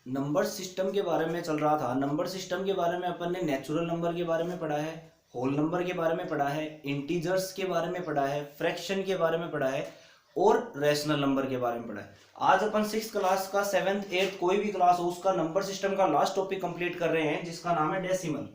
Number system के बारे में चल रहा था। नंबर सिस्टम के बारे में अपन ने नेचुरल नंबर के बारे में पढ़ा है, होल नंबर के बारे में पढ़ा है, इंटीजर्स के बारे में पढ़ा है, फ्रैक्शन के बारे में पढ़ा है और रैशनल नंबर के बारे में पढ़ा है। आज अपन सिक्स क्लास का, सेवेंथ एट्थ कोई भी क्लास हो उसका नंबर सिस्टम का लास्ट टॉपिक कंप्लीट कर रहे हैं, जिसका नाम है डेसिमल।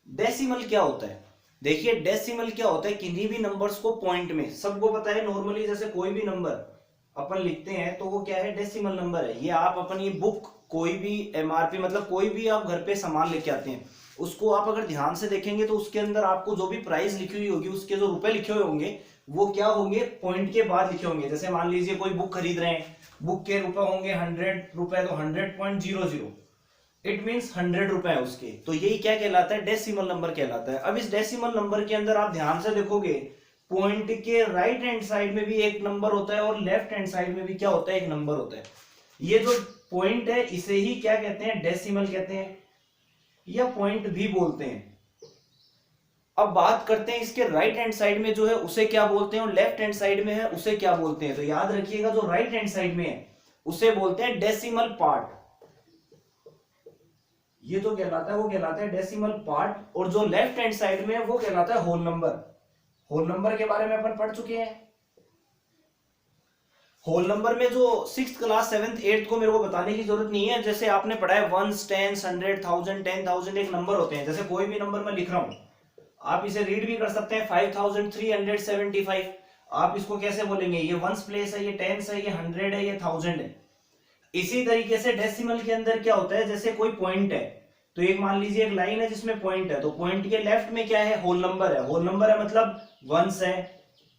डेसिमल क्या होता है? देखिए, डेसिमल क्या होता है, किन्हीं भी नंबर्स को पॉइंट में, सबको पता है नॉर्मली जैसे कोई भी नंबर अपन लिखते हैं तो वो क्या है, डेसिमल नंबर है। ये आप अपन ये बुक, कोई भी एमआरपी, मतलब कोई भी आप घर पे सामान लेके आते हैं, उसको आप अगर ध्यान से देखेंगे तो उसके अंदर आपको जो भी प्राइस लिखी हुई होगी, उसके जो रुपए लिखे हुए होंगे वो क्या होंगे, पॉइंट के बाद लिखे होंगे। जैसे मान लीजिए कोई बुक खरीद रहे हैं, बुक के रुपए होंगे 100 रुपए, तो 100.00, इट मीन्स 100 रुपए है उसके। तो यही क्या कहलाता है, डेसिमल नंबर कहलाता है। अब इस डेसिमल नंबर के अंदर आप ध्यान से देखोगे, पॉइंट के राइट हैंड साइड में भी एक नंबर होता है और लेफ्ट हैंड साइड में भी क्या होता है, एक नंबर होता है। ये जो पॉइंट है इसे ही क्या कहते हैं, डेसिमल कहते हैं, या पॉइंट भी बोलते हैं। अब बात करते हैं इसके राइट हैंड साइड में जो है उसे क्या बोलते हैं, और लेफ्ट हैंड साइड में है उसे क्या बोलते हैं। तो याद रखिएगा, जो राइट हैंड साइड में है उसे बोलते हैं डेसिमल पार्ट, ये जो कहलाता है वो कहलाता है डेसिमल पार्ट, और जो लेफ्ट हैंड साइड में है वो कहलाता है होल नंबर। होल नंबर के बारे में अपन पढ़ चुके हैं। होल नंबर में जो सिक्स क्लास, सेवेंथ एट्थ को मेरे को बताने की जरूरत नहीं है। जैसे आपने पढ़ा है वंस, टेंस, 100, 1000, 10,000 एक नंबर होते हैं। जैसे कोई भी नंबर मैं लिख रहा हूं, आप इसे रीड भी कर सकते हैं, 5375। आप इसको कैसे बोलेंगे, ये वंस प्लेस है, ये टेंस है, ये 100 है, ये 1000 है। इसी तरीके से डेसिमल के अंदर क्या होता है, जैसे कोई पॉइंट है, तो एक मान लीजिए एक लाइन है जिसमें पॉइंट है, तो पॉइंट के लेफ्ट में क्या है, होल नंबर है। होल नंबर है मतलब वंस है,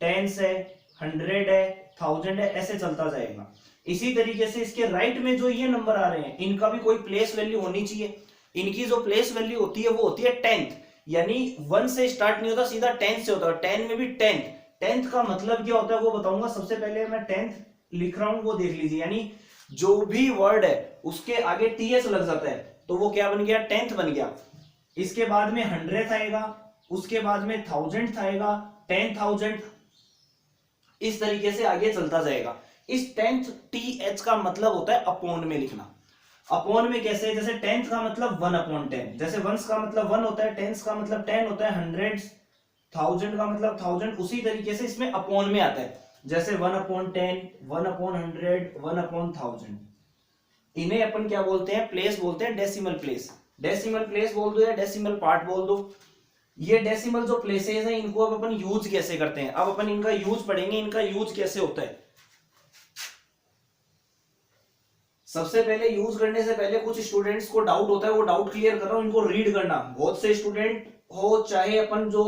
टेंस है, 100 है, 1000 है, ऐसे चलता जाएगा। इसी तरीके से इसके राइट में जो ये नंबर आ रहे हैं, इनका भी कोई प्लेस वैल्यू होनी चाहिए। इनकी जो प्लेस वैल्यू होती है वो होती है 10th, यानी 1 से स्टार्ट नहीं होता, सीधा 10 से होता है। 10 में भी 10th। 10th का मतलब क्या होता है वो बताऊंगा। सबसे पहले मैं 10th लिख रहा हूं, वो देख लीजिए। यानी जो भी वर्ड है उसके आगे टीएस लग जाता है तो वो क्या बन गया, 10th बन गया। इसके बाद में 100th आएगा, उसके बाद में 1000th आएगा, 10,000, इस तरीके से आगे चलता जाएगा। इस 10th टीएच का मतलब होता है अपॉन में लिखना। अपॉन में कैसे, जैसे 10th का मतलब 1/10, जैसे वंस का मतलब 1 होता है, टेंस का मतलब 10 होता है, 100, 1000 का मतलब 1000, उसी तरीके से इसमें अपॉन में आता है। जैसे 1/10, 1/100, 1/1000, इन्हें अपन क्या बोलते हैं, प्लेस बोलते हैं, डेसिमल प्लेस। डेसिमल प्लेस बोल दो या डेसिमल पार्ट बोल दो। ये डेसिमल जो प्लेसेस हैं इनको अब अपन यूज कैसे करते हैं, अब अपन इनका यूज पढ़ेंगे। इनका यूज कैसे होता है, सबसे पहले यूज करने से पहले कुछ स्टूडेंट्स को डाउट होता है, वो डाउट क्लियर कर रहा हूं, इनको रीड करना। बहुत से स्टूडेंट हो, चाहे अपन जो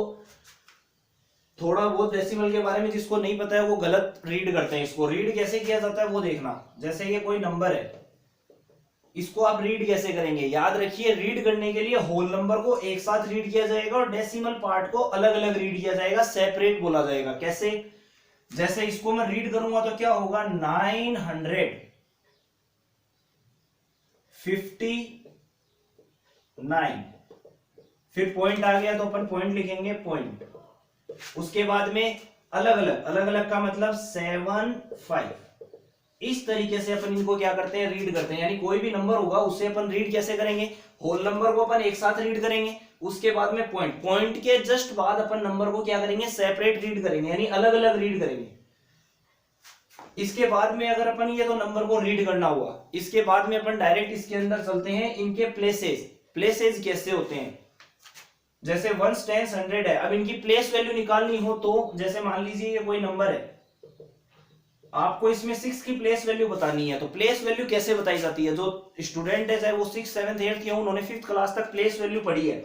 थोड़ा बहुत डेसिमल के बारे में जिसको नहीं पता है वो गलत रीड करते हैं। इसको रीड कैसे किया जाता है वो देखना। जैसे ये कोई नंबर है, इसको आप रीड कैसे करेंगे, याद रखिए, रीड करने के लिए होल नंबर को एक साथ रीड किया जाएगा और डेसिमल पार्ट को अलग अलग रीड किया जाएगा, सेपरेट बोला जाएगा। कैसे, जैसे इसको मैं रीड करूंगा तो क्या होगा, 959, फिर पॉइंट आ गया तो अपन पॉइंट लिखेंगे, पॉइंट। उसके बाद में अलग अलग, अलग अलग का मतलब 7, 5। इस तरीके से अपन इनको क्या करते हैं, रीड करते हैं। यानी कोई भी नंबर होगा उससे अपन रीड कैसे करेंगे, होल नंबर को अपन एक साथ रीड करेंगे, उसके बाद में पॉइंट, पॉइंट के जस्ट बाद अपन नंबर को क्या करेंगे, सेपरेट रीड करेंगे, यानी अलग अलग रीड करेंगे। इसके बाद में अगर अपन ये तो नंबर को रीड करना हुआ, इसके बाद में अपन डायरेक्ट इसके अंदर चलते हैं, इनके प्लेसेस। प्लेसेस कैसे होते हैं, जैसे 1, 10, 100 है, अब इनकी प्लेस वैल्यू निकालनी हो तो जैसे मान लीजिए ये कोई नंबर है, आपको इसमें 6 की प्लेस वैल्यू बतानी है। तो प्लेस वैल्यू कैसे बताई जाती है, जो स्टूडेंट है चाहे वो 6, 7, 8 या उन्होंने 5th क्लास तक प्लेस वैल्यू पढ़ी है।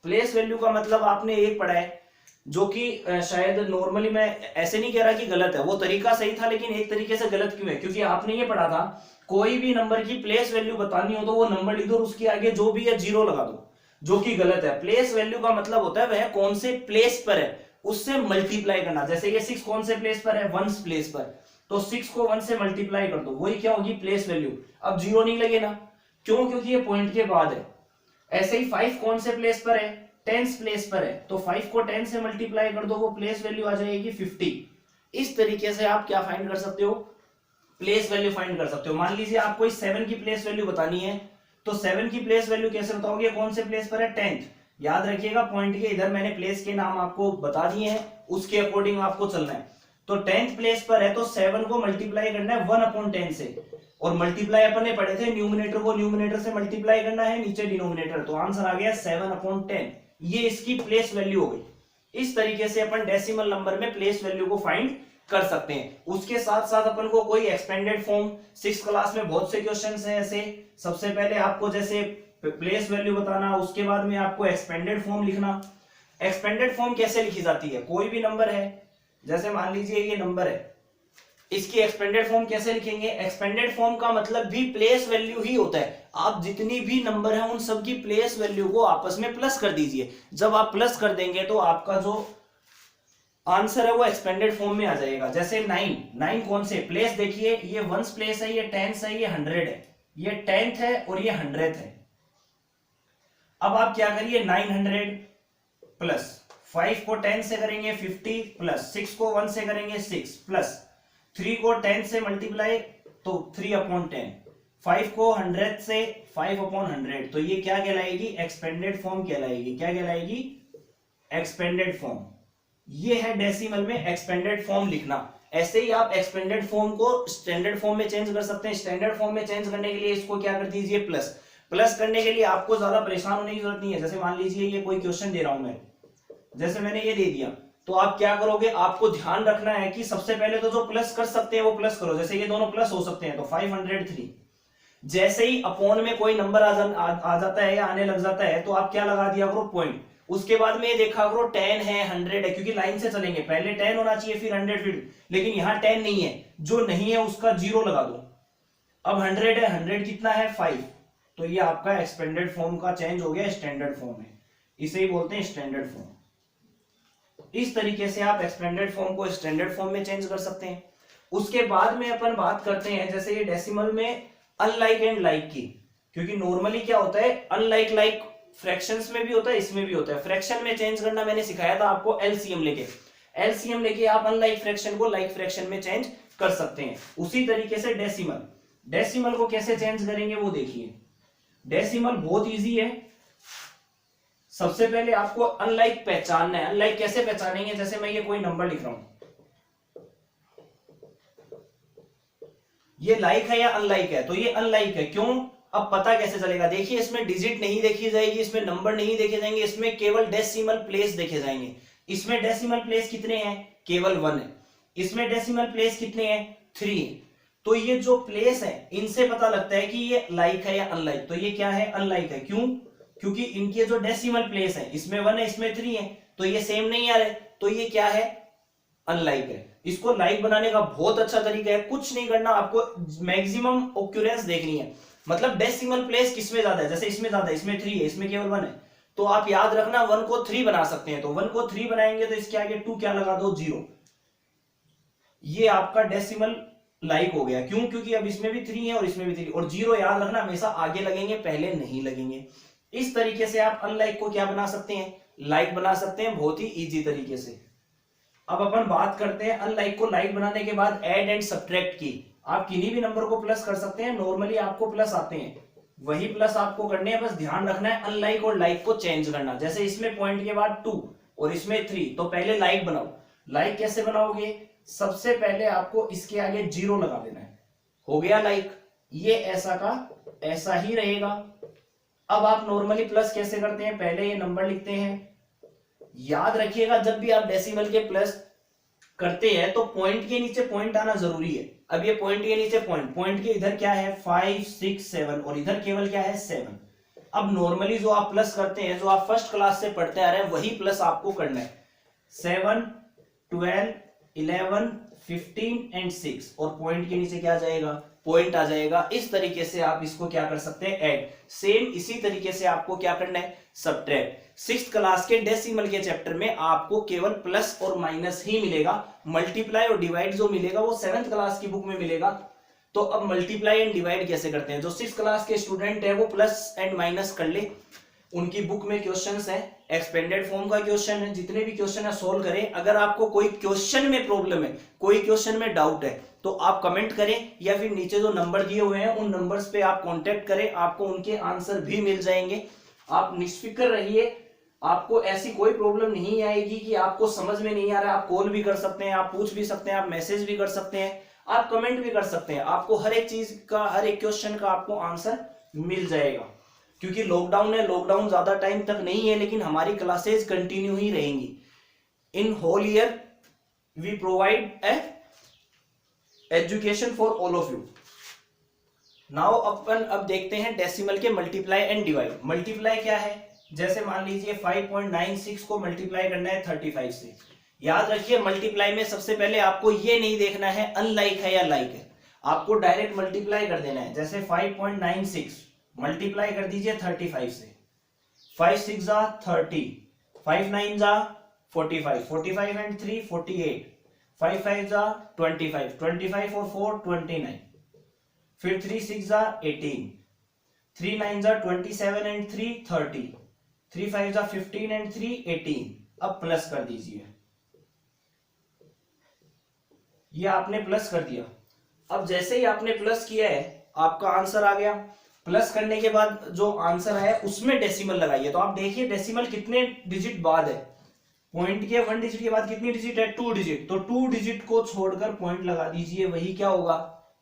प्लेस वैल्यू का मतलब आपने एक पढ़ा है, जो कि शायद नॉर्मली, मैं ऐसे नहीं कह रहा कि गलत है, वो तरीका सही था, लेकिन एक तरीके से गलत क्यों है, क्योंकि आपने ये पढ़ा था, कोई भी नंबर की प्लेस वैल्यू बतानी हो तो वो नंबर लिख दो और उसके आगे जो भी है 0 लगा दो, जो कि गलत है। प्लेस वैल्यू का मतलब होता है वह कौन से प्लेस पर है उससे मल्टीप्लाई करना। जैसे ये 6 कौन से प्लेस पर है, 1 प्लेस पर, तो 6 को 1 से मल्टीप्लाई कर दो, वही क्या होगी, प्लेस वैल्यू। अब 0 नहीं लगेगा, क्यों, क्योंकि ये पॉइंट के बाद है। ऐसे ही 5 कौन से प्लेस पर है, 10th प्लेस पर है, तो 5 को 10 से मल्टीप्लाई कर दो, वो प्लेस वैल्यू आ जाएगी 50। इस तरीके से आप क्या फाइंड कर सकते हो, प्लेस वैल्यू फाइंड कर सकते हो। मान लीजिए आपको इस 7 की प्लेस वैल्यू बतानी है, तो 7 की प्लेस वैल्यू कैसे बताओगे, कौन से प्लेस पर है, 10th। याद रखिएगा पॉइंट के इधर मैंने प्लेस के नाम आपको बता दिए हैं, उसके अकॉर्डिंग आपको चलना है। तो 10th प्लेस पर है तो 7 को मल्टीप्लाई करना है 1/10 से, और मल्टीप्लाई अपन ने पढ़े थे न्यूमरेटर को न्यूमरेटर से मल्टीप्लाई करना है, नीचे डिनोमिनेटर, तो आंसर आ गया 7/10। ये इसकी प्लेस वैल्यू हो गई। इस तरीके से अपन डेसिमल नंबर में प्लेस वैल्यू को फाइंड कर सकते हैं। उसके साथ साथ अपन को कोई एक्सपेंडेड फॉर्म 6th क्लास में बहुत से क्वेश्चंस हैं ऐसे। सबसे पहले आपको जैसे प्लेस वैल्यू बताना, उसके बाद में आपको एक्सपेंडेड फॉर्म लिखना। एक्सपेंडेड फॉर्म कैसे लिखी जाती है, कोई भी नंबर है, जैसे मान लीजिए ये नंबर है, इसकी एक्सपेंडेड फॉर्म कैसे लिखेंगे, एक्सपेंडेड फॉर्म का मतलब भी प्लेस वैल्यू ही होता है। आप जितनी भी नंबर है उन सब की प्लेस वैल्यू को आपस में प्लस कर दीजिए। जब आप प्लस कर देंगे तो आपका जो आंसर है वो एक्सपेंडेड फॉर्म में आ जाएगा। जैसे 9 कौन से प्लेस, देखिए ये 1th प्लेस है, ये 10th है, ये 100 है, ये 10th है और ये 100th है। अब आप क्या करिए, 900 प्लस 5 को 10 से करेंगे 50, प्लस 6 को 1 से करेंगे 6, प्लस 3 को 10 से मल्टीप्लाई तो 3/10, 5 को 100 से 5/100, तो ये क्या कहलाएगी, एक्सपेंडेड फॉर्म कहलाएगी। क्या कहलाएगी, एक्सपेंडेड फॉर्म। ये है डेसिमल में एक्सपेंडेड फॉर्म लिखना। ऐसे ही आप एक्सपेंडेड फॉर्म को स्टैंडर्ड फॉर्म में चेंज कर सकते हैं। स्टैंडर्ड फॉर्म में चेंज करने के लिए इसको क्या कर दीजिए, प्लस। प्लस करने के लिए आपको ज्यादा परेशान होने की जरूरत नहीं है। जैसे मान लीजिए ये कोई क्वेश्चन दे रहा हूं मैं, जैसे मैंने ये दे दिया, तो आप क्या करोगे, आपको ध्यान रखना है कि सबसे पहले तो जो प्लस कर सकते हैं वो प्लस करो। जैसे ये दोनों प्लस हो सकते हैं, तो 503। जैसे ही अपॉन में कोई नंबर आ जाता है या आने लग जाता है, तो आप क्या लगा दिया करो, पॉइंट। उसके बाद में ये देखा करो 10 है 100 है, क्योंकि लाइन से चलेंगे, पहले 10 होना चाहिए फिर 100 फिर, लेकिन यहाँ 10 नहीं है, जो नहीं है उसका 0 लगा दो। अब 100 है, 100 कितना है 5, तो ये आपका एक्सपेंडेड फॉर्म का चेंज हो गया स्टैंडर्ड फॉर्म में। इसे ही बोलते हैं स्टैंडर्ड फॉर्म। इस तरीके से आप एक्सपेंडेड फॉर्म को स्टैंडर्ड फॉर्म में चेंज कर सकते हैं। उसके बाद में अपन बात करते हैं जैसे ये डेसिमल में अनलाइक एंड लाइक की, क्योंकि नॉर्मली क्या होता है, अनलाइक लाइक फ्रैक्शंस में भी होता है, इसमें भी होता है। फ्रैक्शन में चेंज करना मैंने सिखाया था आपको एलसीएम लेके। एलसीएम लेके आप अनलाइक फ्रैक्शन को लाइक फ्रैक्शन में चेंज कर सकते हैं। उसी तरीके से डेसिमल, डेसिमल को कैसे चेंज करेंगे वो देखिए। डेसिमल बहुत इजी है। सबसे पहले आपको अनलाइक पहचानना है। अनलाइक कैसे पहचानेंगे, जैसे मैं ये कोई नंबर लिख रहा हूं, ये लाइक है या अनलाइक है, तो ये अनलाइक है। क्यों, अब पता कैसे चलेगा, देखिए इसमें डिजिट नहीं देखी जाएगी, इसमें नंबर नहीं देखे जाएंगे, इसमें केवल डेसिमल प्लेस देखे जाएंगे। इसमें डेसिमल प्लेस कितने हैं, केवल 1 है। इसमें डेसिमल प्लेस कितने हैं, 3 है। तो ये जो प्लेस है इनसे पता लगता है कि ये लाइक है या अनलाइक। तो ये क्या है, अनलाइक है। क्यों, क्योंकि इनके जो डेसिमल प्लेस है, इसमें 1 है इसमें 3 है, तो ये सेम नहीं आ रहे, तो ये क्या है, अनलाइक है। इसको लाइक बनाने का बहुत अच्छा तरीका है, कुछ नहीं करना, आपको मैक्सिमम ऑक्यूरेंस देखनी है। मतलब डेसिमल प्लेस किसमें ज्यादा है, जैसे इसमें ज्यादा है, इसमें 3 है, इसमें केवल 1 है, तो आप याद रखना 1 को 3 बना सकते हैं। तो 1 को 3 बनाएंगे तो इसके आगे 2 क्या लगा दो, 0। ये आपका डेसिमल लाइक हो गया। क्यों, क्योंकि अब इसमें भी 3 है और इसमें भी 3, और 0 याद रखना हमेशा आगे लगेंगे, पहले नहीं लगेंगे। इस तरीके से आप अनलाइक को क्या बना सकते हैं, लाइक बना सकते हैं, बहुत ही इजी तरीके से। अब अपन बात करते हैं अनलाइक को लाइक बनाने के बाद ऐड एंड सब्ट्रैक्ट की। आप किन्हीं भी नंबर को प्लस कर सकते हैं, नॉर्मली आपको प्लस आते हैं, वही प्लस आपको करने हैं, बस ध्यान रखना है अनलाइक और लाइक को चेंज करना। जैसे इसमें पॉइंट के बाद 2 और इसमें 3, तो पहले लाइक बनाओ। लाइक कैसे बनाओगे, सबसे पहले आपको इसके आगे 0 लगा देना है, हो गया लाइक। ये ऐसा का ऐसा ही रहेगा। अब आप नॉर्मली प्लस कैसे करते हैं, पहले ये नंबर लिखते हैं। याद रखिएगा जब भी आप डेसिमल के प्लस करते हैं तो पॉइंट के नीचे पॉइंट आना जरूरी है। अब ये पॉइंट के नीचे पॉइंट, पॉइंट के इधर क्या है 5 6 7 और इधर केवल क्या है 7। अब नॉर्मली जो आप प्लस करते हैं, जो आप फर्स्ट क्लास से पढ़ते आ रहे हैं, वही प्लस आपको करना है। 7 12 11 15 एंड 6, और पॉइंट के नीचे क्या आ जाएगा, पॉइंट आ जाएगा। इस तरीके से आप इसको क्या कर सकते हैं, ऐड। सेम इसी तरीके से आपको क्या करना है, सब्ट्रैक्ट। 6th क्लास के डेसिमल के चैप्टर में आपको केवल प्लस और माइनस ही मिलेगा, मल्टीप्लाई और डिवाइड जो मिलेगा वो 7th क्लास की बुक में मिलेगा। तो अब मल्टीप्लाई एंड डिवाइड कैसे करते हैं, जो 6th क्लास के स्टूडेंट है वो प्लस एंड माइनस कर ले, उनकी बुक में क्वेश्चंस है, एक्सपेंडेड फॉर्म का क्वेश्चन है, जितने भी क्वेश्चन है सोल्व करें। अगर आपको कोई क्वेश्चन में प्रॉब्लम है, कोई क्वेश्चन में डाउट है, तो आप कमेंट करें या फिर नीचे जो नंबर दिए हुए हैं उन नंबर्स पे आप कांटेक्ट करें, आपको उनके आंसर भी मिल जाएंगे। आप निश्चित रहिए, आपको ऐसी कोई प्रॉब्लम नहीं आएगी कि आपको समझ में नहीं आ रहा है। आप कॉल भी कर सकते हैं, आप पूछ भी सकते हैं, आप मैसेज भी कर सकते हैं, आप कमेंट भी कर सकते हैं। आपको हर एक चीज का, हर एक क्वेश्चन का आपको आंसर मिल जाएगा। क्योंकि लॉकडाउन है, लॉकडाउन ज्यादा टाइम तक नहीं है, लेकिन हमारी क्लासेज कंटिन्यू ही रहेंगी। In whole year we provide a education for all of you. Now अपन अब देखते हैं डेसिमल के मल्टीप्लाई एंड डिवाइड। मल्टीप्लाई क्या है, जैसे मान लीजिए 5.96 को मल्टीप्लाई करना है 35 से। याद रखिए मल्टीप्लाई में सबसे पहले आपको ये नहीं देखना है अनलाइक है या लाइक है, आपको डायरेक्ट मल्टीप्लाई कर देना है। जैसे 5.96 मल्टीप्लाई कर दीजिए 35 से। 5 6 जा 30, 5 9 जा 45, 45 एंड 3 48, 5 5 जा 25, 25 और 4 29, फिर 3 6 जा 18, 3 9 जा 27 एंड 3 30, 3 5 जा 15 एंड 3 18। अब प्लस कर दीजिए, ये आपने प्लस कर दिया। अब जैसे ही आपने प्लस किया है आपका आंसर आ गया। प्लस करने के बाद जो आंसर है उसमें डेसिमल लगाइए। तो आप देखिए डेसिमल कितने डिजिट बाद है, पॉइंट के 1 डिजिट के बाद कितनी डिजिट है, 2 डिजिट। तो 2 डिजिट को छोड़कर पॉइंट लगा दीजिए, वही क्या होगा,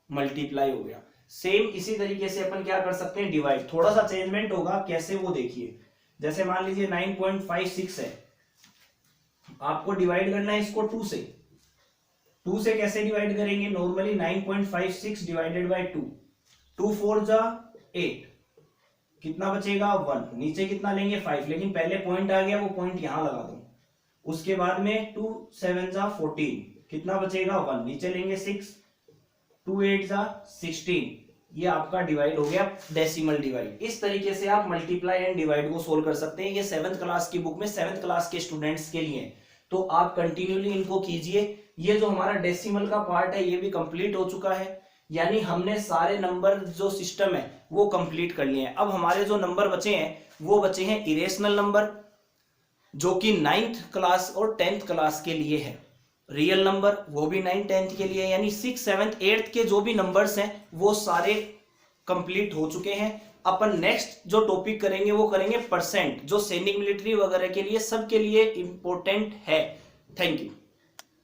मल्टीप्लाई हो गया। सेम इसी तरीके से अपन क्या कर सकते हैं, डिवाइड। थोड़ा सा चेंजमेंट होगा, कैसे वो देखिए। जैसे मान लीजिए 9.56 है, आपको डिवाइड करना है इसको 2 से। 2 से कैसे डिवाइड करेंगे, नॉर्मली 9.56 डिवाइडेड बाय 2, 2 4 जा 8, कितना बचेगा 1, नीचे कितना लेंगे 5, लेकिन पहले पॉइंट आ गया, वो पॉइंट यहां लगा दो। उसके बाद में 2 7 जा 14, कितना बचेगा 1, नीचे लेंगे 6, 2 8 जा 16। ये आपका डिवाइड हो गया, डेसिमल डिवाइड। इस तरीके से आप मल्टीप्लाई एंड डिवाइड को सोल्व कर सकते हैं। ये 7th क्लास की बुक में 7th क्लास के स्टूडेंट्स के लिए, तो आप कंटिन्यूली इनको कीजिए। ये जो हमारा डेसिमल का पार्ट है ये भी कंप्लीट हो चुका है, यानी हमने सारे नंबर जो सिस्टम है वो कंप्लीट कर लिए हैं। अब हमारे जो नंबर बचे हैं वो बचे हैं इरेशनल नंबर, जो कि 9th क्लास और 10th क्लास के लिए है। रियल नंबर वो भी 9th 10th के लिए, यानी 6 7 8 के जो भी नंबर्स हैं वो सारे कंप्लीट हो चुके हैं। अपन नेक्स्ट जो टॉपिक करेंगे वो करेंगे परसेंट, जो सैनिक मिलिट्री वगैरह के लिए सबके लिए इंपॉर्टेंट है। Thank you.